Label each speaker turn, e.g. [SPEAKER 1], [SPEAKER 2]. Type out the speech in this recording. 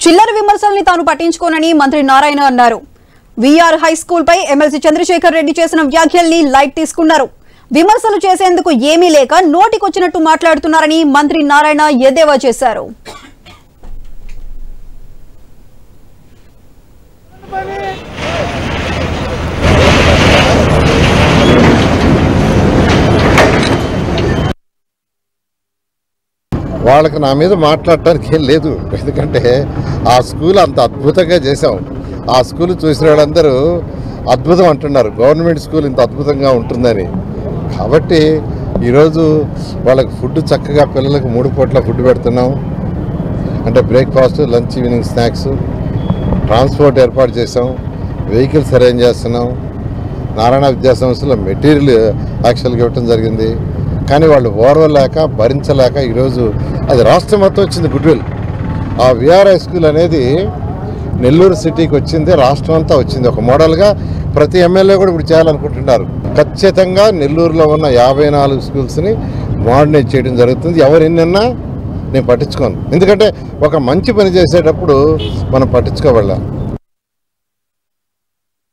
[SPEAKER 1] చిల్లర విమర్శల్ని తాను పట్టించుకోనని మంత్రి నారాయణ అన్నారు. విఆర్ హై స్కూల్ పై ఎమ్మెల్సీ చంద్రశేఖర్ రెడ్డి చేసిన వ్యాఖ్యల్ని లైట్ తీసుకున్నారు. విమర్శలు చేసేందుకు ఏమీ లేక నోటికొచ్చినట్టు మాట్లాడుతున్నారని మంత్రి నారాయణ ఎద్దేవా చేశారు.
[SPEAKER 2] వాళ్ళకి నా మీద మాట్లాడటానికి ఏం లేదు. ఎందుకంటే ఆ స్కూల్ అంత అద్భుతంగా చేసాం. ఆ స్కూల్ చూసిన వాళ్ళందరూ అద్భుతం అంటున్నారు, గవర్నమెంట్ స్కూల్ ఇంత అద్భుతంగా ఉంటుందని. కాబట్టి ఈరోజు వాళ్ళకి ఫుడ్ చక్కగా పిల్లలకు 3 పూట్ల ఫుడ్ పెడుతున్నాం. అంటే breakfast, lunch, evening snacks, transport ఏర్పాటు చేసాం, వెహికల్స్ అరేంజ్ చేస్తున్నాం. నారాయణ విద్యా సంస్థలో మెటీరియల్ యాక్చువల్గా ఇవ్వటం జరిగింది. కానీ వాళ్ళు ఓర్వలేక భరించలేక ఈరోజు అది రాష్ట్రం మొత్తం వచ్చింది గుడ్విల్. ఆ విఆర్ హై స్కూల్ అనేది నెల్లూరు సిటీకి వచ్చింది, రాష్ట్రం అంతా వచ్చింది. ఒక మోడల్గా ప్రతి ఎమ్మెల్యే కూడా ఇప్పుడు చేయాలనుకుంటున్నారు. ఖచ్చితంగా నెల్లూరులో ఉన్న 54 స్కూల్స్ని మోడర్నైజ్ చేయడం జరుగుతుంది. ఎవరు ఎన్నన్నా నేను పట్టించుకోను. ఎందుకంటే ఒక మంచి పని చేసేటప్పుడు మనం పట్టించుకోవాల.